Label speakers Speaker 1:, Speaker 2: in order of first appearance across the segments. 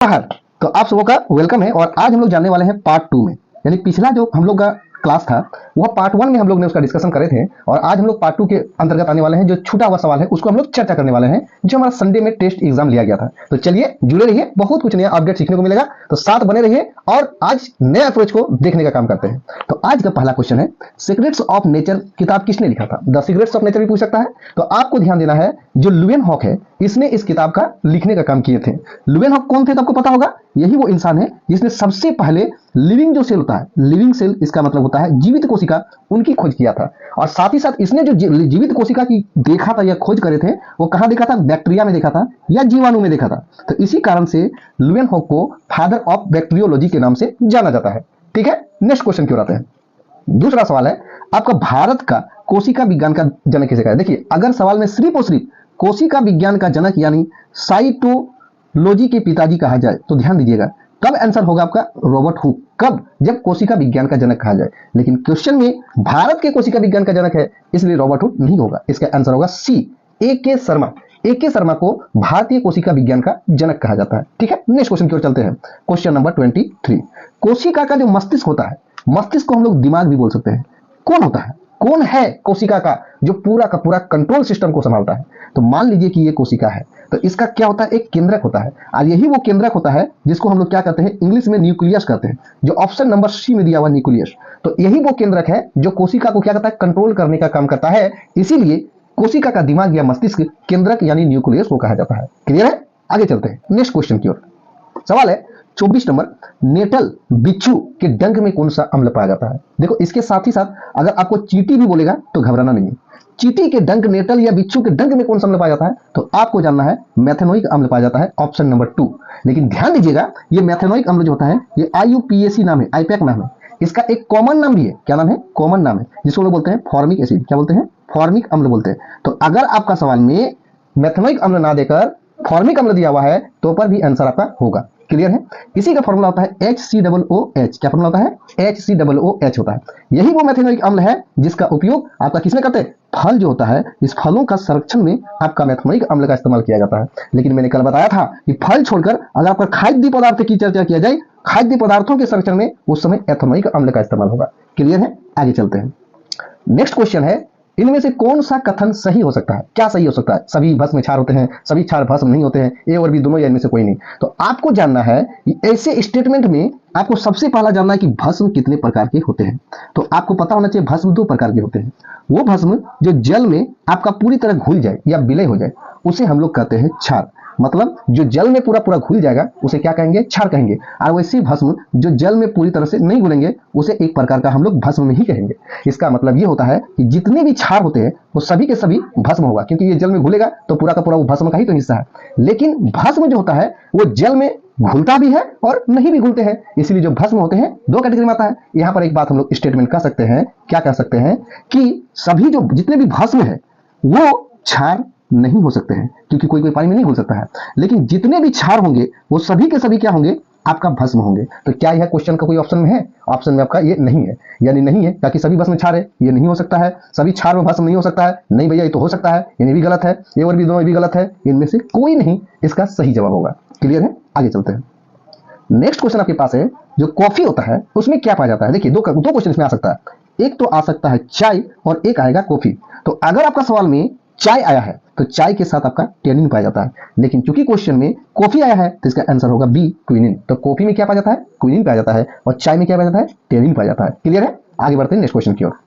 Speaker 1: बाहर। तो आप सबों का वेलकम है और आज हम लोग जानने वाले हैं पार्ट 2 में, यानी पिछला जो हम लोग का क्लास था वह पार्ट 1 में हम लोग ने उसका डिस्कशन करे थे और आज हम लोग पार्ट 2 के अंतर्गत आने वाले हैं। जो छूटा हुआ सवाल है उसको हम लोग चर्चा करने वाले हैं, जो हमारा संडे में टेस्ट एग्जाम लिया गया था। तो चलिए जुड़े रहिए, बहुत कुछ नया अपडेट सीखने को मिलेगा, तो साथ बने रहिए और आज नए अप्रोच को देखने का काम करते हैं। तो आज का पहला क्वेश्चन है, सीक्रेट्स ऑफ नेचर किताब किसने लिखा था? द सीक्रेट्स ऑफ नेचर भी पूछ सकता है। तो आपको ध्यान देना है, जो लुवेनहॉक है इसने इस किताब का लिखने का काम किए थे। लुवेनहॉक कौन थे तो आपको पता होगा, यही वो इंसान है जिसने सबसे पहले लिविंग जो सेल होता है, लिविंग सेल इसका मतलब होता है जीवित कोशिका, उनकी खोज किया था। और साथ ही साथ इसने जो जीवित कोशिका की देखा था या खोज करे थे वो कहां देखा था? बैक्टीरिया में देखा था या जीवाणु में देखा था। तो इसी कारण से लुवेनहॉक को फादर ऑफ बैक्टीरियोलॉजी के नाम से जाना जाता है। ठीक है, नेक्स्ट क्वेश्चन की ओर आते हैं। दूसरा सवाल है आपका, भारत का कोशिका विज्ञान का जनक किसे कहा? देखिए, अगर सवाल में सिर्फ और सिर्फ कोशिका विज्ञान का जनक यानी साइटोलॉजी के पिताजी कहा जाए तो ध्यान दीजिएगा, तब आंसर होगा आपका रॉबर्ट हुक। कब? जब कोशिका विज्ञान का जनक कहा जाए। लेकिन क्वेश्चन में भारत के कोशिका विज्ञान का जनक है, इसलिए रॉबर्ट हुक नहीं होगा। इसका आंसर होगा सी, ए.के. शर्मा। ए.के. शर्मा को भारतीय कोशिका विज्ञान का जनक कहा जाता है। ठीक है, नेक्स्ट क्वेश्चन की ओर चलते हैं। Question number 23। कोशिका का जो मस्तिष्क होता है, मस्तिष्क को हम लोग दिमाग भी बोल सकते हैं, कौन होता है? कौन है कोशिका का जो पूरा का पूरा कंट्रोल सिस्टम को संभालता है? तो मान लीजिए कि ये कोशिका है, तो इसका क्या होता है? एक केंद्रक होता है, और यही वो केंद्रक होता है जिसको हम लोग क्या कहते हैं? इंग्लिश में न्यूक्लियस कहते हैं, जो ऑप्शन नंबर सी में दिया हुआ न्यूक्लियस। तो यही वो केंद्रक है जो कोशिका को क्या करता है? कंट्रोल करने का काम करता है। इसीलिए कोशिका का दिमाग या मस्तिष्क केंद्रक यानी न्यूक्लियस को कहा जाता है। क्लियर है? आगे चलते हैं नेक्स्ट क्वेश्चन की ओर। सवाल है 24 नंबर, नेटल बिच्छू के डंक में कौन सा अम्ल पाया जाता है? देखो, इसके साथ ही साथ अगर आपको चींटी भी बोलेगा तो घबराना नहीं है। चींटी के डंक, नेटल या बिच्छू के डंक में कौन सा अम्ल पाया जाता है? तो आपको जानना है मेथेनोइक अम्ल पाया जाता है, ऑप्शन नंबर 2। लेकिन ध्यान दीजिएगा, ये मेथेनोइक अम्ल जो होता है ये IUPAC नाम है, आईपैक नाम है। इसका एक कॉमन नाम भी है। क्या नाम है? कॉमन नाम है, जिसको लोग बोलते हैं फॉर्मिक एसिड। क्या बोलते हैं? फॉर्मिक अम्ल बोलते हैं। तो अगर आपका सवाल में मेथेनोइक अम्ल ना देकर फॉर्मिक अम्ल दिया हुआ है तो पर भी आंसर आपका होगा। क्लियर है? इसी का फॉर्मूला होता है HCOOH। क्या फॉर्मूला होता है? HCOOH होता है। यही वो मेथेनोइक अम्ल है जिसका उपयोग आपका किसमें करते हैं? फल जो होता है, इस फलों का संरक्षण में आपका मेथेनोइक अम्ल का इस्तेमाल किया जाता है। लेकिन मैंने कल बताया था कि फल छोड़कर अगर आपका खाद्य पदार्थ की चर्चा किया जाए, खाद्य पदार्थों के संरक्षण में उस समय एथेनोइक अम्ल का इस्तेमाल होगा। क्लियर है? आगे चलते हैं। नेक्स्ट क्वेश्चन है, इनमें से कौन सा कथन सही हो सकता है? क्या सही हो सकता है? सभी भस्म क्षार होते हैं, सभी क्षार भस्म नहीं होते हैं, ए और बी दोनों या इनमें से कोई नहीं। तो आपको जानना है कि ऐसे स्टेटमेंट में आपको सबसे पहला जानना है कि भस्म कितने प्रकार के होते हैं। तो आपको पता होना चाहिए भस्म 2 प्रकार के होते हैं। वो भस्म जो जल में आपका पूरी तरह घुल जाए या विलय हो जाए उसे हम लोग कहते हैं क्षार। मतलब जो जल में पूरा पूरा घुल जाएगा उसे क्या कहेंगे? क्षार कहेंगे। और वैसे भस्म जो जल में पूरी तरह से नहीं घुलेंगे उसे एक प्रकार का हम लोग भस्म में ही कहेंगे। इसका मतलब ये होता है कि जितने भी क्षार होते हैं वो सभी के सभी भस्म होगा, क्योंकि ये जल में घुलेगा तो पूरा का पूरा वो भस्म का ही तो हिस्सा है। लेकिन भस्म जो होता है वो जल में घुलता भी है और नहीं भी घुलते हैं, इसलिए जो भस्म होते हैं 2 कैटेगरी में आता है। यहां पर एक बात हम लोग स्टेटमेंट कर सकते हैं, क्या कह सकते हैं कि सभी जो जितने भी भस्म है वो क्षार नहीं हो सकते हैं, क्योंकि कोई कोई पानी में नहीं घुल सकता है। लेकिन जितने भी क्षार होंगे वो सभी के सभी क्या होंगे? आपका भस्म होंगे। तो क्या यह क्वेश्चन का कोई ऑप्शन में है? ऑप्शन में आपका ये नहीं है, यानी नहीं है, ताकि सभी भस्म क्षार है, ये नहीं हो सकता है। सभी क्षार में भस्म नहीं हो सकता है, नहीं भैया ये तो हो सकता है, ये भी गलत है, ये और भी दोनों भी गलत है, इनमें से कोई नहीं इसका सही जवाब होगा। क्लियर है? आगे चलते हैं। नेक्स्ट क्वेश्चन आपके पास है, जो कॉफी होता है उसमें क्या पाया जाता है? देखिए, दो क्वेश्चन इसमें आ सकता है। एक तो आ सकता है चाय और एक आएगा कॉफी। तो अगर आपका सवाल में चाय आया है तो चाय के साथ आपका टेनिन पाया जाता है, लेकिन चूंकि क्वेश्चन में कॉफी आया है तो इसका आंसर होगा बी, क्विनिन। तो कॉफी में क्या पाया जाता है? क्विनिन पाया जाता है, और चाय में क्या पाया जाता है? टेनिन पाया जाता है। क्लियर है? आगे बढ़ते हैं नेक्स्ट क्वेश्चन की ओर।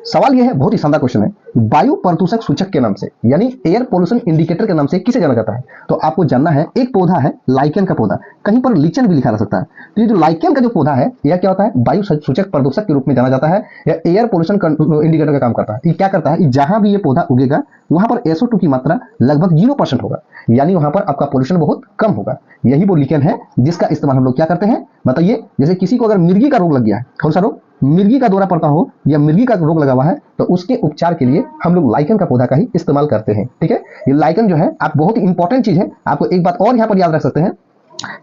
Speaker 1: सवाल यह है, बहुत ही शानदार क्वेश्चन है, वायु प्रदूषक सूचक के नाम से यानी एयर पोल्यूशन इंडिकेटर के नाम से किसे जाना जाता है? तो आपको जानना है, एक पौधा है लाइकेन का पौधा, कहीं पर लीचन भी लिखा रह सकता है। तो ये जो लाइकेन का जो पौधा है यह क्या होता है? वायु सूचक प्रदूषक के रूप में जाना जाता है। यह एयर पोल्यूशन इंडिकेटर का काम करता है। ये क्या करता है? जहां भी ये पौधा उगेगा वहां पर SO2 की मात्रा लगभग 0% होगा, यानी वहां पर आपका पोल्यूशन बहुत कम होगा। यही वो लीकेन है जिसका इस्तेमाल हम लोग क्या करते हैं बताइए? जैसे किसी को अगर मिर्गी का रोग लग गया है, कौन सा रोग? मिर्गी का दौरा पड़ता हो या मिर्गी का रोग लगा हुआ है, तो उसके उपचार के लिए हम लोग लाइकन का पौधा का ही इस्तेमाल करते हैं। ठीक है? ये लाइकन जो है आप बहुत ही इंपॉर्टेंट चीज है। आपको एक बात और यहाँ पर याद रख सकते हैं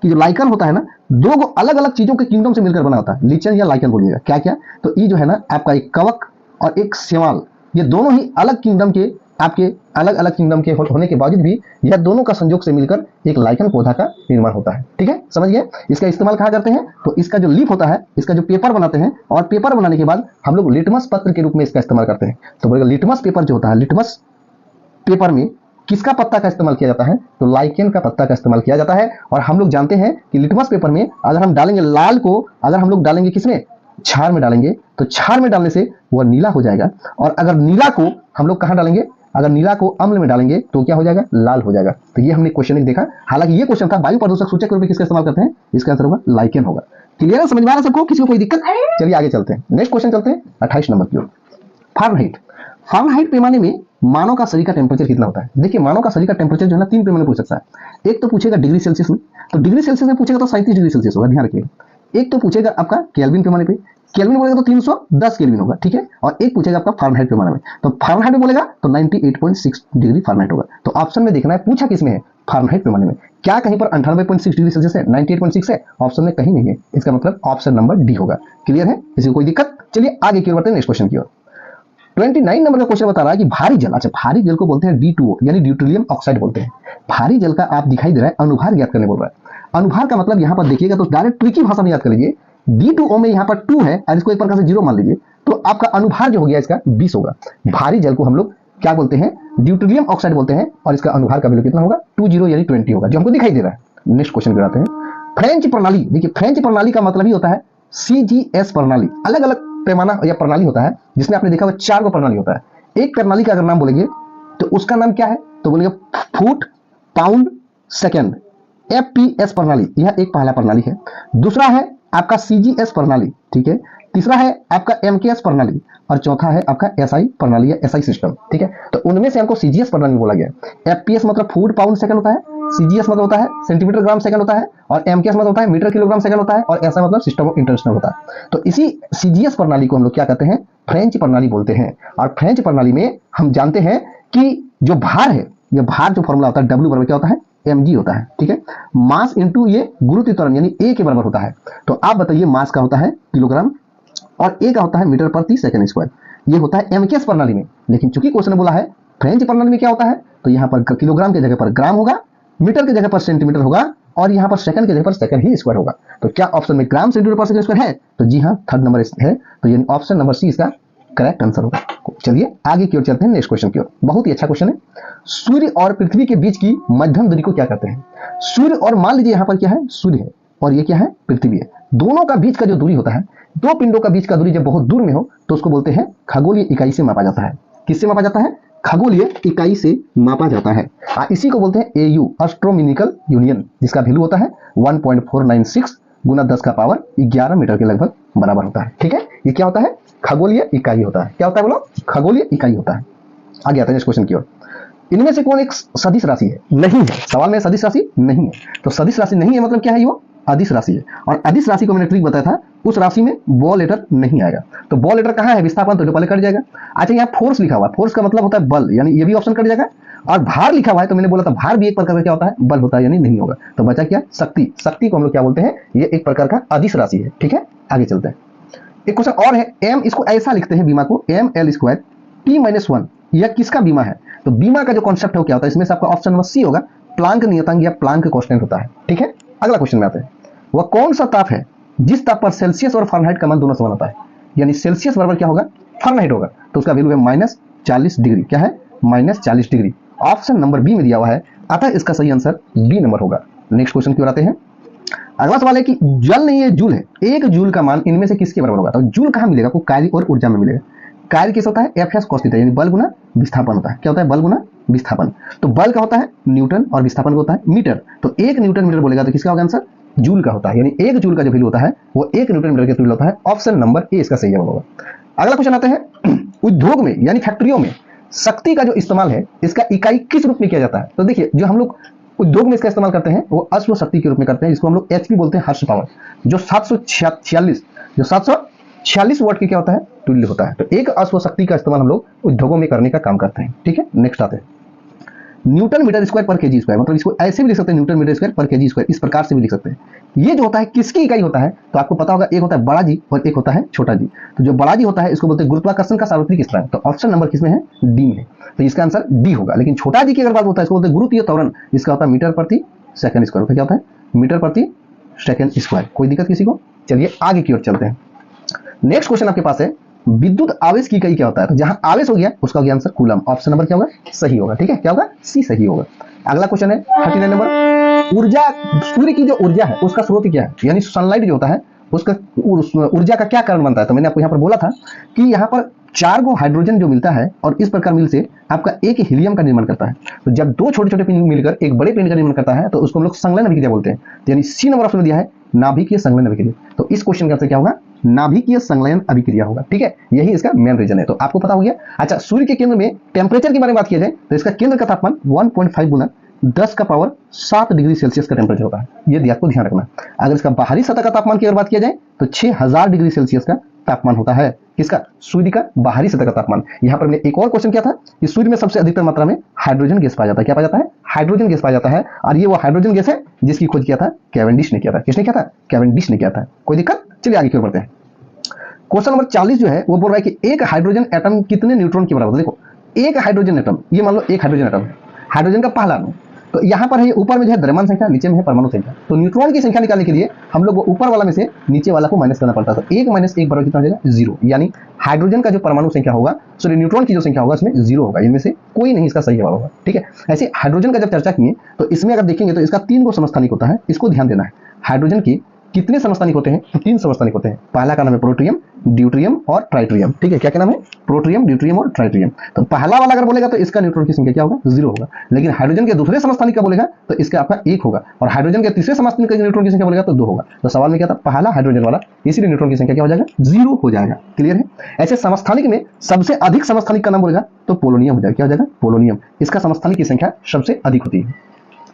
Speaker 1: कि जो लाइकन होता है ना, 2 अलग अलग चीजों के किंगडम से मिलकर बना होता है। लीचन या लाइकन बोलिएगा, क्या क्या? तो ये जो है ना आपका एक कवक और एक सेवाल, ये दोनों ही अलग किंगडम के आपके अलग अलग किंगडम के होने के बावजूद भी यह दोनों का संयोग से मिलकर एक लाइकन पौधा का निर्माण होता है। ठीक है, समझ गए। इसका इस्तेमाल कहाँ करते हैं, तो इसका जो लीफ होता है, इसका जो पेपर बनाते हैं, और पेपर बनाने के बाद हम लोग लिटमस पत्र के रूप में इसका इस्तेमाल करते हैं। तो बोलेगा लिटमस पेपर जो होता है, लिटमस पेपर में किसका पत्ता का इस्तेमाल किया जाता है, तो लाइकेन का पत्ता का इस्तेमाल किया जाता है। और हम लोग जानते हैं कि लिटमस पेपर में अगर हम डालेंगे लाल को, अगर हम लोग डालेंगे किसमें, क्षार में डालेंगे, तो क्षार में डालने से वह नीला हो जाएगा। और अगर नीला को हम लोग कहाँ डालेंगे, अगर नीला को अम्ल में डालेंगे तो क्या हो जाएगा, लाल हो जाएगा। तो ये हमने क्वेश्चन एक देखा। हालांकि ये क्वेश्चन था वायु प्रदूषक सूचक के रूप में किसका इस्तेमाल करते हैं, इसका आंसर होगा लाइकेन होगा। क्लियर है, समझ में आ रहा है सबको, किसी को कोई दिक्कत। चलिए आगे चलते हैं, नेक्स्ट क्वेश्चन चलते हैं 28 नंबर की ओर। फारेनहाइट। फारेनहाइट पैमाने में मानव का शरीर का टेम्परेचर कितना होता है। देखिए मानव का शरीर का टेम्परेचर जो है ना 3 पैमाने पूछ सकता है। एक तो पूछेगा डिग्री सेल्सियस में, तो डिग्री सेल्सियस में पूछेगा तो 37 डिग्री सेल्सियस होगा, ध्यान रखिएगा। एक तो पूछेगा आपका केल्विन पैमाने पे, केल्विन बोलेगा तो 310 केल्विन होगा, ठीक है। और एक पूछेगा आपका फारेनहाइट पैमाने में, तो फारेनहाइट में बोलेगा तो 98.6 डिग्री फारेनहाइट होगा। तो ऑप्शन में देखना है पूछा किसमें है, फारेनहाइट पैमाने में। क्या कहीं पर 98.6 डिग्री सेल्सियस है, 98.6 है, ऑप्शन में कहीं नहीं है। इसका मतलब ऑप्शन नंबर डी होगा। क्लियर है, किसी को कोई दिक्कत। चलिए आगे की ओर बढ़ते हैं, नेक्स्ट क्वेश्चन की ओर। 29 नंबर का क्वेश्चन बता रहा है कि भारी जल, अच्छा भारी जल को बोलते हैं D2O यानी ड्यूटेरियम ऑक्साइड बोलते हैं। भारी जल का आप दिखाई दे रहा है अनुभार ज्ञात करने बोल रहा है। अनुभार का मतलब यहां पर देखिएगा तो डायरेक्ट ट्रिकी भाषा में याद कर लीजिए, D2O में यहाँ पर 2 है और इसको एक प्रकार से 0 मान लीजिए, तो आपका अनुभार जो हो गया इसका 20 होगा। भारी जल को हम लोग क्या बोलते हैं, ड्यूटेरियम ऑक्साइड बोलते हैं, और इसका अनुभार का वैल्यू कितना होगा, 20 यानी 20 होगा, जो हमको दिखाई दे रहा है। नेक्स्ट क्वेश्चन कराते हैं। फ्रेंच प्रणाली। देखिए फ्रेंच प्रणाली का मतलब ही होता है CGS प्रणाली। अलग अलग पैमाना या प्रणाली होता है, जिसमें आपने देखा हुआ 4 गो प्रणाली होता है। एक प्रणाली का अगर नाम बोलेंगे तो उसका नाम क्या है, तो बोलेंगे फुट पाउंड सेकेंड, FPS प्रणाली, यह एक पहला प्रणाली है। दूसरा है आपका CGS प्रणाली, ठीक है। तीसरा है आपका MKS प्रणाली, और चौथा है आपका SI प्रणाली या SI सिस्टम, ठीक है। तो उनमें से हमको CGS प्रणाली बोला गया। FPS मतलब फुट पाउंड सेकंड होता है, CGS मतलब होता है सेंटीमीटर ग्राम सेकंड होता है, और MKS मतलब होता है मीटर किलोग्राम सेकंड होता है, और SI मतलब सिस्टम ऑफ इंटरनेशनल होता है। तो इसी CGS प्रणाली को हम लोग क्या कहते हैं, फ्रेंच प्रणाली बोलते हैं। और फ्रेंच प्रणाली में हम जानते हैं कि जो भार है, ये भार जो फॉर्मूला होता है W बराबर क्या होता है, mg होता है, ठीक है। मास इंटू ये गुरुत्व त्वरण यानी A के बराबर होता है। तो आप बताइए मास का होता है किलोग्राम और A का होता है मीटर प्रति सेकंड स्क्वायर। ये होता है MKS प्रणाली में। लेकिन चूंकि क्वेश्चन ने बोला है फ्रेंच प्रणाली में क्या होता है, तो यहाँ पर किलोग्राम की जगह पर ग्राम होगा, मीटर की जगह पर सेंटीमीटर होगा, और यहाँ पर सेकंड की जगह पर सेकंड ही स्क्वायर होगा। तो क्या ऑप्शन में ग्राम सेंटीमीटर पर सेकंड स्क्वायर है, तो जी हाँ थर्ड नंबर है। तो ये ऑप्शन नंबर सी इसका करेक्ट आंसर होगा। चलिए आगे की ओर चलते हैं, नेक्स्ट क्वेश्चन की ओर। बहुत ही अच्छा क्वेश्चन है। सूर्य और पृथ्वी के बीच की मध्यम दूरी को क्या कहते हैं। सूर्य और मान लीजिए यहाँ पर क्या है, सूर्य है और ये क्या है, पृथ्वी है। दोनों का बीच का जो दूरी होता है, दो पिंडों का बीच का दूरी जब बहुत दूर में हो तो उसको बोलते हैं खगोलीय इकाई से मापा जाता है। किससे मापा जाता है, खगोलीय इकाई से मापा जाता है। इसी को बोलते हैं AU एस्ट्रोनॉमिकल यूनियन, जिसका वैल्यू होता है 1.496 गुना 10 का पावर 11 मीटर के लगभग बराबर होता है, ठीक है। ये क्या होता है, खगोलीय इकाई होता है। क्या होता है बोलो, खगोलीय इकाई होता है। आगे आते हैं नेक्स्ट क्वेश्चन की ओर। इनमें से कौन एक सदिश राशि है, नहीं है, सवाल में सदिश राशि नहीं है। तो सदिश राशि नहीं है मतलब क्या है, वो अदिश राशि है। और अदिश राशि को मैंने ट्रिक बताया था, उस राशि में बॉ लेटर नहीं आएगा। तो बॉ लेटर कहाँ है, विस्थापन, तो जो पहले कट जाएगा। अच्छा यहाँ फोर्स लिखा हुआ है, फोर्स का मतलब होता है बल, यानी ये भी ऑप्शन कट जाएगा। और भार लिखा हुआ है, तो मैंने बोला था भार भी एक प्रकार का क्या होता है, बल होता है, यानी नहीं होगा। तो बचा क्या, शक्ति। शक्ति को हम लोग क्या बोलते हैं, ये एक प्रकार का अदिश राशि है, ठीक है। आगे चलते हैं, एक क्वेश्चन और है। एम, इसको ऐसा लिखते हैं बीमा को, ML² T-1, यह किसका बीमा है। तो बीमा का जो कॉन्सेप्ट है क्या होता है, इसमें से आपका ऑप्शन नंबर सी होगा, प्लांक नियतांक या प्लांक कांस्टेंट होता है, ठीक है। अगला क्वेश्चन में आते हैं। वह कौन सा ताप है जिस ताप पर सेल्सियस और फारेनहाइट का मान दोनों समान होता है, यानी सेल्सियस बराबर क्या होगा, फारेनहाइट होगा, तो उसका वैल्यू है -40 डिग्री। क्या है, -40 डिग्री। ऑप्शन नंबर बी में दिया हुआ है, अतः इसका सही आंसर बी नंबर होगा। नेक्स्ट क्वेश्चन की ओर आते हैं। अगला सवाल है कि जल नहीं है, जूल है। एक जूल का मान इनमें से किसके बराबर होगा। तो जूल कहाँ मिलेगा, को कार्य और ऊर्जा में मिलेगा। कार्य किस होता है, Fs cos थीटा, यानी बल गुना विस्थापन होता है। क्या होता है, बल गुना विस्थापन। तो बल का होता है न्यूटन और विस्थापन का होता है मीटर। तो 1 न्यूटन मीटर बोलेगा तो किसका होगा आंसर, जूल का होता है, यानी 1 जूल का जो वैल्यू होता है वो 1 न्यूटन मीटर के तुल्य होता है। ऑप्शन नंबर ए इसका सही जवाब होगा। अगला क्वेश्चन आते हैं, उद्योग में यानी फैक्ट्रियों में शक्ति का जो इस्तेमाल है, इसका इकाई किस रूप में किया जाता है। तो देखिए जो हम लोग उद्योग में इसका इस्तेमाल करते हैं वो अश्व शक्ति के रूप में करते हैं, जिसको हम लोग HP बोलते हैं, हर्स पावर, जो 746 वाट की क्या होता है, तुल्य होता है। तो एक अश्व शक्ति का इस्तेमाल हम लोग उद्योगों में करने का काम करते हैं, ठीक है। नेक्स्ट आते हैं, न्यूटन मीटर स्क्वायर पर केजी स्क्वायर, मतलब इसको ऐसे भी लिख सकते हैं न्यूटन मीटर स्क्वायर पर केजी स्क्वायर, इस प्रकार से भी लिख सकते हैं। ये जो होता है किसकी इकाई होता है, तो आपको पता होगा एक होता है बड़ा जी और एक होता है छोटा जी। तो जो बड़ा जी होता है इसको बोलते हैं गुरुत्वाकर्षण का सार्वत्रिक स्थिरांक, तो ऑप्शन नंबर किसमें है, डी में, तो इसका आंसर डी होगा। लेकिन छोटा जी की अगर बात होता है इसको बोलते हैं गुरुत्वीय त्वरण, इसका होता है मीटर प्रति सेकंड स्क्वायर, क्या होता है मीटर प्रति सेकंड स्क्वायर। कोई दिक्कत किसी को? चलिए आगे की ओर चलते हैं। नेक्स्ट क्वेश्चन आपके पास है विद्युत आवेश की इकाई क्या होता है, तो जहां आवेश हो गया उसका हो गया आंसर कूलम, ऑप्शन नंबर क्या होगा, सही होगा। ठीक है, क्या होगा, सी सही होगा। अगला क्वेश्चन है 39 नंबर, ऊर्जा, सूर्य की जो ऊर्जा है उसका स्रोत क्या है, यानी सनलाइट जो होता है उसका ऊर्जा का क्या कारण बनता है। तो मैंने आपको यहाँ पर बोला था कि यहाँ पर 4 गो हाइड्रोजन जो मिलता है और इस प्रकार मिल से आपका एक हीलियम का निर्माण करता है। तो जब 2 छोटे छोटे पिंड मिलकर एक बड़े पिंड का निर्माण करता है तो उसको हम लोग संलयन अभिक्रिया बोलते हैं। यानी सी नंबर ऑप्शन में दिया है नाभिकीय संलयन अभिक्रिया, तो इस क्वेश्चन का आंसर क्या होगा, नाभिकीय संलयन अभिक्रिया होगा। ठीक है, यही इसका मेन रीजन है, तो आपको पता हो गया। अच्छा, सूर्य के केंद्र में टेम्परेचर के बारे में बात किया जाए तो इसका केंद्र का तापमान 1.5 गुना 10 का पावर 7 डिग्री सेल्सियस का टेम्परेचर होता है, ये आपको ध्यान रखना। अगर इसका बाहरी सतह का तापमान की अगर बात किया जाए तो 6000 डिग्री सेल्सियस का तापमान होता है। किसका, सूर्य का बाहरी सतह का तापमान। यहाँ पर मैंने एक और क्वेश्चन किया था कि सूर्य में सबसे अधिकतर मात्रा में हाइड्रोजन गैस पाया जाता है, क्या पाया जाता है, हाइड्रोजन गैस पाया जाता है, और ये वो हाइड्रोजन गैस है जिसकी खोज किया था कैवेंडिश ने किया था। किसने किया था, कैवेंडिश ने किया था। कोई दिक्कत? चलिए आगे की ओर बढ़ते हैं। क्वेश्चन नंबर 40 जो है वो बोल रहा है कि एक हाइड्रोजन एटम कितने न्यूट्रॉन के बराबर। देखो एक हाइड्रोजन एटम, ये मान लो एक हाइड्रोजन एटम है, हाइड्रोजन का पहला अणु, तो यहाँ पर है ऊपर में जो है द्रव्यमान संख्या, नीचे में है परमाणु संख्या। तो न्यूट्रॉन की संख्या निकालने के लिए हम लोग वो ऊपर वाला में से नीचे वाला को माइनस करना पड़ता है। तो 1 - 1 बराबर कितना हो जाएगा, 0। यानी हाइड्रोजन का जो परमाणु संख्या होगा, सॉरी न्यूट्रॉन की जो संख्या होगा इसमें 0 होगा, इनमें से कोई नहीं इसका सही जवाब होगा। ठीक है, ऐसे हाइड्रोजन का जब चर्चा किए तो इसमें अगर देखेंगे तो इसका 3 गो समस्थानिक होता है, इसको ध्यान देना है। हाइड्रोजन की कितने समस्थानिक होते हैं, तो 3 समस्थानिक होते हैं। पहला का नाम है प्रोटियम, ड्यूटेरियम और ट्राइटेरियम। ठीक है, क्या क्या नाम है, प्रोटियम, ड्यूटेरियम और ट्राइटेरियम। तो पहला वाला अगर बोलेगा तो इसका न्यूट्रॉन की संख्या क्या होगा, 0 होगा। लेकिन हाइड्रोजन के दूसरे समस्थानिक का बोलेगा तो इसका आपका 1 होगा, और हाइड्रोजन के तीसरे समस्थानिक का न्यूट्रॉन की संख्या बोलेगा तो 2 होगा। तो सवाल में क्या था, पहला हाइड्रोजन वाला, इसीलिए न्यूट्रॉन की संख्या क्या हो जाएगा, 0 हो जाएगा। क्लियर है? ऐसे समस्थानिक में सबसे अधिक समस्थानिक का नाम बोलेगा तो पोलोनियम हो जाएगा। क्या हो जाएगा, पोलोनियम। इसका समस्थानिक की संख्या सबसे अधिक होती है।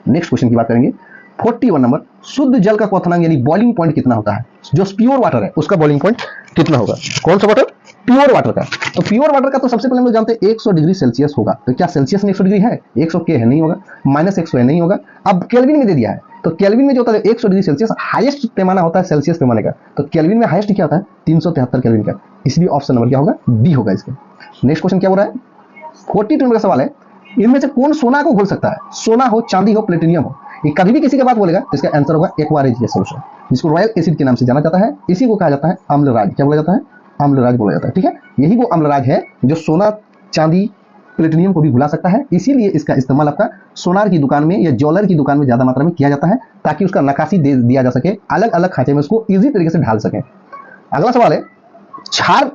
Speaker 1: नेक्स्ट क्वेश्चन की बात करेंगे 41 नंबर, शुद्ध जल का क्वथनांक यानी बॉइलिंग पॉइंट कितना होता है। जो प्योर वाटर है उसका बॉइलिंग पॉइंट कितना होगा। कौन सा वाटर, प्योर वाटर का। तो प्योर वाटर का तो सबसे पहले हम लोग जानते हैं 100 डिग्री सेल्सियस होगा। तो क्या सेल्सियस में 100 डिग्री है, 100 के है, नहीं होगा। -100 है, नहीं होगा। अब केल्विन में दे दिया है, तो केल्विन में जो होता है 100 डिग्री सेल्सियस हाईएस्ट पैमाना होता है सेल्सियस पैमाने का। तो केल्विन में हाईएस्ट क्या होता है, 373 केल्विन का, इसलिए ऑप्शन नंबर क्या होगा, डी होगा इसका। नेक्स्ट क्वेश्चन क्या हो रहा है, 42 नंबर का सवाल है, इनमें से कौन सोना को घोल सकता है। सोना हो, चांदी हो, प्लेटिनियम हो, ये कभी भी किसी का बात बोलेगा तो इसका आंसर होगा एक्वारियस सोल्यूशन, जिसको रॉयल एसिड के नाम से जाना जाता है। इसी को कहा जाता है अम्लराज। क्या बोला जाता है, अम्लराज बोला जाता है। ठीक है, यही वो अम्लराज है जो सोना, चांदी, प्लेटिनियम को भी भुला सकता है। इसीलिए इसका इस्तेमाल आपका सोनार की दुकान में या ज्वेलर की दुकान में ज्यादा मात्रा में किया जाता है, ताकि उसका नक्काशी दे दिया जा सके, अलग अलग खांचे में उसको इजी तरीके से ढाल सके। अगला सवाल है, क्षार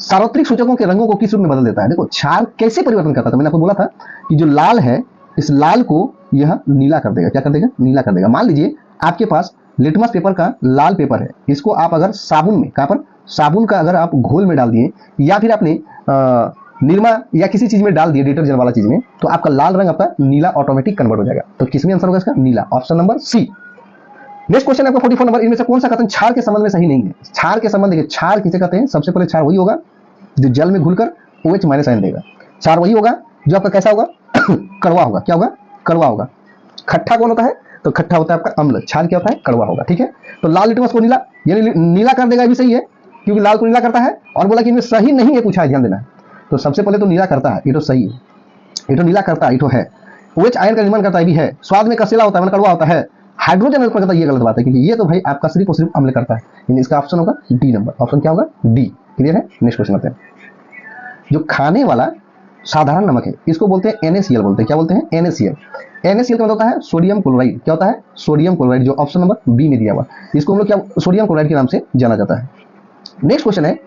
Speaker 1: सार्वत्रिक सूचकों के रंगों को किस रूप में बदल देता है। देखो क्षार कैसे परिवर्तन करता था, मैंने आपको बोला था कि जो लाल है इस लाल को यह नीला कर देगा। क्या कर देगा, नीला कर देगा। मान लीजिए आपके पास लिटमस पेपर का लाल पेपर है, इसको आप अगर साबुन में, कहां पर, साबुन का अगर आप घोल में डाल दिए या फिर आपने निरमा या किसी चीज में डाल दिए, डिटर्जेंट वाला चीज में, तो आपका लाल रंग आपका नीला ऑटोमेटिक कन्वर्ट हो जाएगा। तो किसमें आंसर होगा इसका, नीला, option number C. Next question आपका 44 नंबर, इनमें से कौन सा कथन क्षार के संबंध में सही नहीं है। क्षार के संबंध, देखिए क्षार किसे कहते हैं, सबसे पहले क्षार वही होगा जो जल में घुलकर OH- आयन देगा। क्षार वही होगा जो आपका कैसा होगा, कड़वा होगा। क्या होगा, कड़वा होगा। खट्टा कौन होता है, तो खट्टा होता है आपका अम्ल। क्षार क्या होता है, कड़वा होगा। ठीक है, तो लाल लिटमस को नीला, यानी नीला कर देगा, ये भी सही है क्योंकि लाल को नीला करता है। और बोला कि इनमें सही नहीं है, पूछा है, ध्यान देना है। तो सबसे पहले तो नीला करता है, ये तो सही है, ये तो नीला करता है, ये तो है। OH आयन का निर्माण करता है, भी है। स्वाद में कसेला होता है, मतलब कड़वा होता है। हाइड्रोजन करता है, ये गलत बात है, क्योंकि ये तो भाई आपका सिर्फ और सिर्फ अम्ल करता है। यानी इसका ऑप्शन होगा डी नंबर, ऑप्शन क्या होगा, डी। क्लियर है? नेक्स्ट क्वेश्चन आते हैं। जो खाने वाला साधारण नमक है इसको बोलते हैं NaCl बोलते हैं। क्या बोलते हैं, NaCl। NaCl का मतलब होता है सोडियम क्लोराइड। क्या होता है, सोडियम क्लोराइड, जो ऑप्शन नंबर बी में दिया हुआ, इसको हम लोग क्या सोडियम क्लोराइड के नाम से जाना जाता है। नेक्स्ट क्वेश्चन है,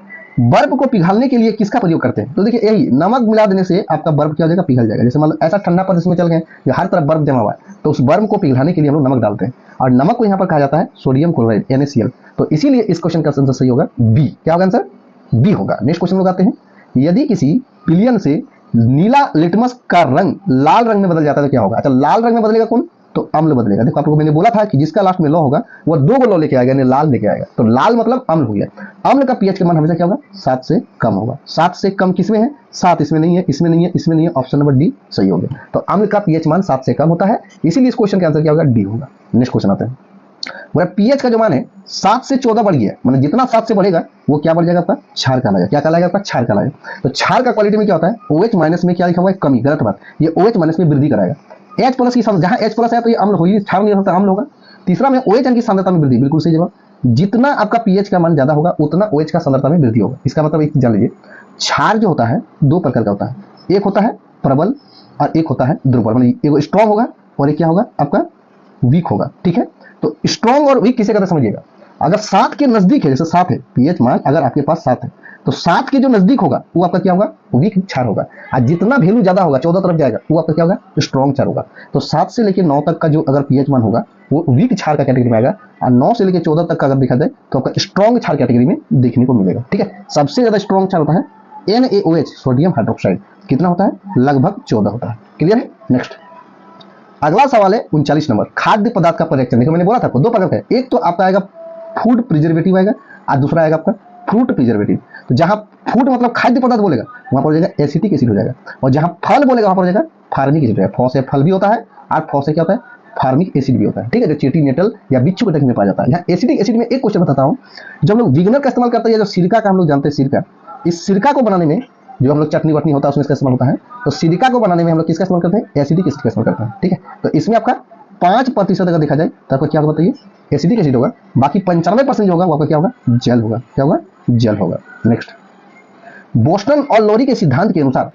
Speaker 1: बर्फ को पिघालने के लिए किसका प्रयोग करते हैं। तो देखिए यही नमक मिला देने से आपका बर्फ क्या हो जाएगा, पिघल जाएगा। जैसे मान लो ऐसा ठंडा प्रदेश में चल गए जो हर तरफ बर्फ जमा हुआ है, तो उस बर्फ को पिघलाने के लिए हम लोग नमक डालते हैं, और नमक को यहाँ पर कहा जाता है सोडियम क्लोराइड, NaCl। तो इसीलिए इस क्वेश्चन का आंसर सही होगा बी। क्या होगा आंसर, बी होगा। नेक्स्ट क्वेश्चन लोग आते हैं, यदि किसी पिलियन से नीला लिटमस का रंग लाल रंग में बदल जाता है तो क्या होगा। अच्छा, लाल रंग में बदलेगा कौन, तो अम्ल बदलेगा। देखो आपको मैंने बोला था कि जिसका लास्ट में लौ होगा वो 2 गो लौ लेके आएगा, यानी लाल लेके आएगा, तो लाल मतलब अम्ल हो गया। अम्ल का पीएच का मान हमेशा क्या होगा? 7 से कम होगा। 7 से कम किसमें है? 7 इसमें नहीं है, इसमें नहीं है, इसमें नहीं है, ऑप्शन नंबर डी सही हो गया। तो अम्ल का पीएच मान 7 से कम होता है, इसीलिए इस क्वेश्चन का आंसर क्या होगा? डी होगा। नेक्स्ट क्वेश्चन आते हैं। बोला पीएच का जो मान है 7 से 14 बढ़ गया, मतलब जितना 7 से बढ़ेगा वो क्या बढ़ जाएगा? आपका क्षार कहलाएगा। क्या कहलाएगा? आपका क्षार कहलाएगा। तो क्षार का क्वालिटी में क्या होता है? OH माइनस में क्या लिखा हुआ है? कमी। गलत बात, ये OH माइनस में वृद्धि कराएगा। H प्लस की जहां H प्लस है तो ये अम्ल हो ही, क्षार नहीं होता, अम्ल होगा। तीसरा में OH की सांद्रता में वृद्धि, बिल्कुल सही जवाब। जितना आपका पीएच का मान ज्यादा होगा उतना OH का सांद्रता में वृद्धि होगा। इसका मतलब एक जान लीजिए, क्षार जो होता है 2 प्रकार का होता है। एक होता है प्रबल और एक होता है दुर्बल, मतलब एक स्ट्रॉन्ग होगा और एक क्या होगा? आपका वीक होगा। ठीक है, तो स्ट्रॉन्ग और वीक किसे कहते हैं समझिएगा। अगर 7 के नजदीक है, जैसे 7 है पीएच मान, अगर आपके पास 7 है तो 7 के जो नजदीक होगा वो आपका क्या होगा? वीक क्षार होगा। और जितना वैल्यू ज्यादा होगा 14 तरफ जाएगा वो आपका क्या होगा? स्ट्रॉन्ग क्षार होगा। तो 7 से लेकर 9 तक का जो अगर पीएच मान होगा वो वीक क्षार का कैटेगरी में आएगा, और 9 से लेकर 14 तक का अगर देखा जाए तो आपका स्ट्रॉन्ग क्षार कैटेगरी में देखने को मिलेगा। ठीक है, सबसे ज्यादा स्ट्रॉन्ग क्षार होता है NaOH, सोडियम हाइड्रोक्साइड। कितना होता है? लगभग 14 होता है। क्लियर है? नेक्स्ट अगला सवाल है 39 नंबर। खाद्य पदार्थ का परिरक्षण। देखो मैंने बोला था आपको 2 प्रकार का है, एक तो आपका आएगा फूड प्रिजर्वेटिव आएगा और दूसरा आएगा आपका फ्रूट प्रिजर्वेटिव। तो जहां फूड मतलब खाद्य पदार्थ बोलेगा वहां पर हो जाएगा एसिटिक एसिड हो जाएगा, और जहां फल बोलेगा वहां पर हो जाएगा फार्मिक एसिड हो जाएगा। फॉ से फल भी होता है और फॉ से क्या होता है? फार्मिक एसिड भी होता है। ठीक है, जो चीटी नेटल या बिच्छू कटक में पाया जाता है। यहाँ एसिडिक एसिड में एक क्वेश्चन बताता हूँ। जब लोग विगनर का इस्तेमाल करते हैं, जो सिरका का हम लोग जानते हैं, सिरका, इस सिरका को बनाने में जो हम लोग चटनी वटनी होता है उसमें इसका इस्तेमाल होता है, तो सिरका को बनाने में हम लोग किसका इस्तेमाल करते हैं? एसिडिक एसिड का इस्तेमाल करते हैं। ठीक है, तो इसमें आपका 5% अगर देखा जाए तो आपको क्या होगा बताइए? एसिडिक एसिड होगा। बाकी 95% जो होगा वो आपका क्या होगा? जल होगा। क्या होगा? जल होगा। नेक्स्ट बोस्टन और लोरी के सिद्धांत के अनुसार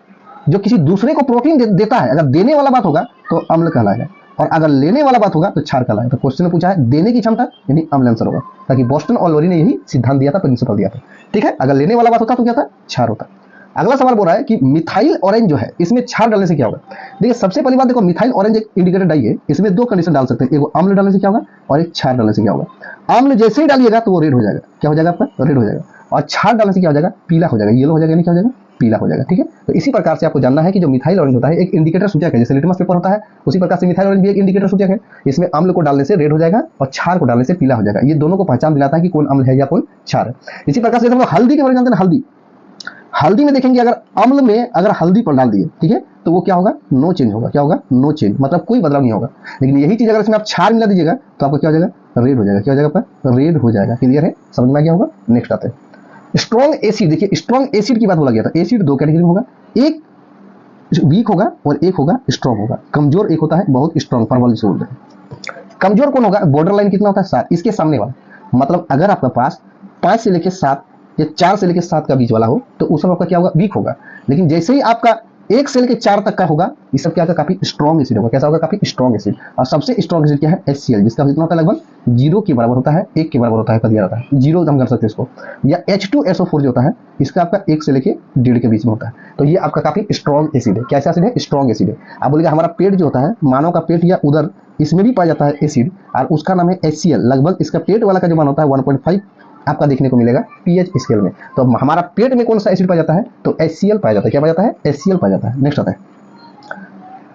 Speaker 1: जो किसी दूसरे को प्रोटीन देता है, अगर देने वाला बात होगा तो अम्ल कहलाएगा, और अगर लेने वाला बात होगा तो क्षार कहलाएगा। तो क्वेश्चन में पूछा है देने की क्षमता, यानी अम्ल आंसर होगा, ताकि बोस्टन और लोरी ने यही सिद्धांत दिया था, प्रिंसिपल दिया था। ठीक है, अगर लेने वाला बात होता तो क्या था? क्षार होता। अगला सवाल बोल रहा है कि मिथाइल ऑरेंज जो है इसमें क्षार डालने से क्या होगा? देखिए सबसे पहली बात, देखो मिथाइल ऑरेंज एक इंडिकेटर डाई है, इसमें 2 कंडीशन डाल सकते हैं, एक अम्ल डालने से क्या होगा और एक क्षार डालने से क्या होगा। अम्ल जैसे ही डालिएगा तो वो रेड हो जाएगा। क्या हो जाएगा? आपका रेड हो जाएगा। और क्षार डालने से क्या हो जाएगा? पीला हो जाएगा, येलो हो जाएगा, नहीं क्या हो जाएगा? पीला हो जाएगा। ठीक है, तो इसी प्रकार से आपको जानना है कि जो मिथाइल ऑरेंज होता है एक इंडिकेटर सूचक है, जैसे लिटमस पेपर होता है उसी प्रकार से मिथाइल ऑरेंज भी एक इंडिकेटर सूचक है। इसमें अम्ल को डालने से रेड हो जाएगा और क्षार को डालने से पीला हो जाएगा। ये दोनों को पहचान दिलाता है कि कौन अम्ल है या कौन क्षार है। इसी प्रकार से हम लोग हल्दी के बारे में जानते हैं। हल्दी, हल्दी में देखेंगे अगर अम्ल में अगर हल्दी पर डाल दिए, ठीक है, तो वो क्या होगा? नो चेंज होगा। क्या होगा? नो चेंज, मतलब कोई बदलाव नहीं होगा। लेकिन यही चीज अगर इसमें आप क्षार मिला दीजिएगा तो आपको क्या हो जाएगा? रेड हो जाएगा। क्या हो जाएगा? आपका रेड हो जाएगा। क्लियर है? समझ में आ गया होगा। नेक्स्ट आते हैं स्ट्रॉन्ग एसिड। देखिए स्ट्रॉन्ग एसिड की बात बोला गया था। एसिड 2 कैटेगरी में होगा, एक वीक होगा और एक होगा स्ट्रॉन्ग होगा। कमजोर एक होता है बहुत स्ट्रॉन्ग, प्रबल जिसे बोलते हैं। कमजोर कौन होगा? बॉर्डर लाइन कितना होता है? 7, इसके सामने वाला। मतलब अगर आपका पास 5 से लेकर 7 या 4 से लेकर 7 का बीच वाला हो तो उस समय आपका क्या होगा? वीक होगा। लेकिन जैसे ही आपका 1 से लेकर 4 तक का होगा, ये सब क्या होगा? काफी स्ट्रॉन्ग एसिड होगा। कैसा होगा? काफी स्ट्रॉन्ग एसिड। और सबसे स्ट्रॉन्ग एसिड क्या है? HCl, जिसका कितना होता है? लगभग 0 के बराबर होता है, 1 के बराबर होता है, दिया जाता है 0 हम कर सकते हैं इसको। या H2SO4 जो होता है इसका आपका 1 से लेकर 1.5 के बीच में होता है। तो ये आपका काफी स्ट्रॉन्ग एसिड है। कैसा एसिड है? स्ट्रॉन्ग एसिड है। आप बोलेगा हमारा पेट जो होता है, मानव का पेट या उदर, इसमें भी पाया जाता है एसिड, और उसका नाम है HCl। लगभग इसका पेट वाला का जो मान होता है 1.5 आपका देखने को मिलेगा पीएच स्केल में। तो हमारा पेट में कौन सा एसिड पाया जाता है? तो HCl पाया जाता है। क्या पाया जाता है? HCl पाया जाता है। नेक्स्ट आता है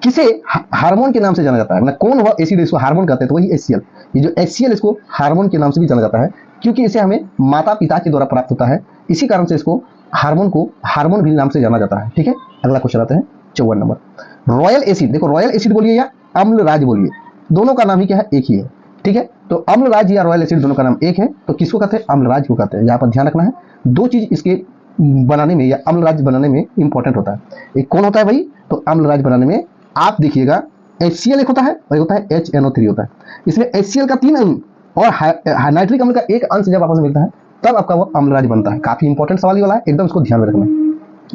Speaker 1: किसे हार्मोन के नाम से जाना जाता है? मतलब कौन वह एसिड इसको हार्मोन कहते हैं? तो वही HCl। ये जो HCl इसको हार्मोन के नाम से भी जाना जाता है, क्योंकि इसे हमें माता पिता के द्वारा प्राप्त होता है। इसी कारण से इसको हार्मोन भी नाम से जाना जाता है। ठीक है, अगला क्वेश्चन आते हैं 54 नंबर। Royal acid. देखो रॉयल एसिड बोलिए या अम्लराज बोलिए, दोनों का नाम ही क्या है? एक ही है। ठीक है, तो अम्लराज या रॉयल एसिड दोनों का नाम एक है। तो किसको कहते हैं? अम्लराज को कहते हैं। यहाँ पर ध्यान रखना है, 2 चीज इसके बनाने में या अम्लराज बनाने में इंपॉर्टेंट होता है। एक कौन होता है भाई? तो अम्लराज बनाने में आप देखिएगा HCl एक होता है और एक होता है HNO3 होता है। इसमें HCl का 3 अणु और नाइट्रिक अम्ल का 1 अंश जब आपस में मिलता है तब आपका वो अम्लराज बनता है। काफी इंपॉर्टेंट सवाल वाला है, एकदम इसको ध्यान में रखना।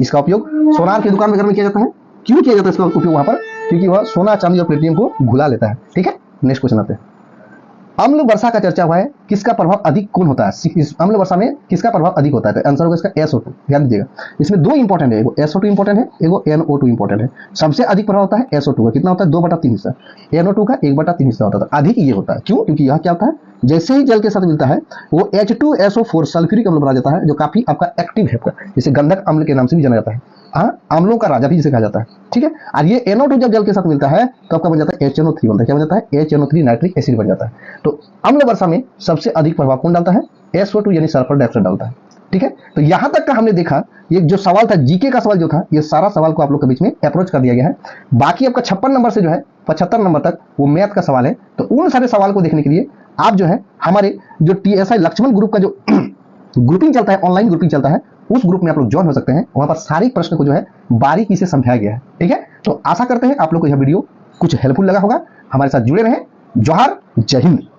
Speaker 1: इसका उपयोग सोनार की दुकान में किया जाता है। क्यों किया जाता है इसका उपयोग वहां पर? क्योंकि वह सोना, चांदी और प्लेटिनियम को घुला लेता है। ठीक है, नेक्स्ट क्वेश्चन आते हैं। अम्ल वर्षा का चर्चा हुआ है, किसका प्रभाव अधिक कौन होता है? इस अम्ल वर्षा में किसका प्रभाव अधिक होता है? तो आंसर होगा इसका SO2। ध्यान दीजिएगा, इसमें 2 इंपॉर्टेंट है, एगो SO2 इंपॉर्टेंट है, एगो NO2 इंपॉर्टेंट है। सबसे अधिक प्रभाव होता है SO2 का। कितना होता है? 2/3 हिस्सा। NO2 का 1/3 हिस्सा होता है। अधिक ये होता है। क्यों? क्योंकि यह क्या होता है? जैसे ही जल के साथ मिलता है वो H2SO4 सल्फ्यूरिक अम्ल बना जाता है, जो काफी आपका एक्टिव है, आपका जिसे गंधक अम्ल के नाम से भी जाना जाता है। अम्लों का राजा भी जिसे कहा जाता है, ठीक है। और ये NO2 जब जल के साथ मिलता है तो आपका बन जाता है HNO3 बनता है। क्या बन जाता है? HNO3 नाइट्रिक एसिड बन जाता है। तो अम्ल वर्षा में सबसे अधिक प्रभाव कौन डालता है? SO2 यानी सल्फर डाइऑक्साइड डालता है, ठीक है। तो यहां तक का हमने देखा, ये जो सवाल था जीके का सवाल जो था, ये सारा सवाल को आप लोग के बीच में अप्रोच कर दिया गया है। बाकी आपका 56 नंबर से जो है 75 नंबर तक वो मैथ का सवाल है। तो उन सारे सवाल को देखने के लिए आप जो है हमारे जो TSI लक्ष्मण ग्रुप का जो ग्रुपिंग चलता है, ऑनलाइन ग्रुपिंग चलता है, उस ग्रुप में आप लोग ज्वाइन हो सकते हैं। वहां पर सारे प्रश्न को जो है बारीकी से समझाया गया है, ठीक है। तो आशा करते हैं आप लोग को यह वीडियो कुछ हेल्पफुल लगा होगा। हमारे साथ जुड़े रहें। जोहार, जय हिंद।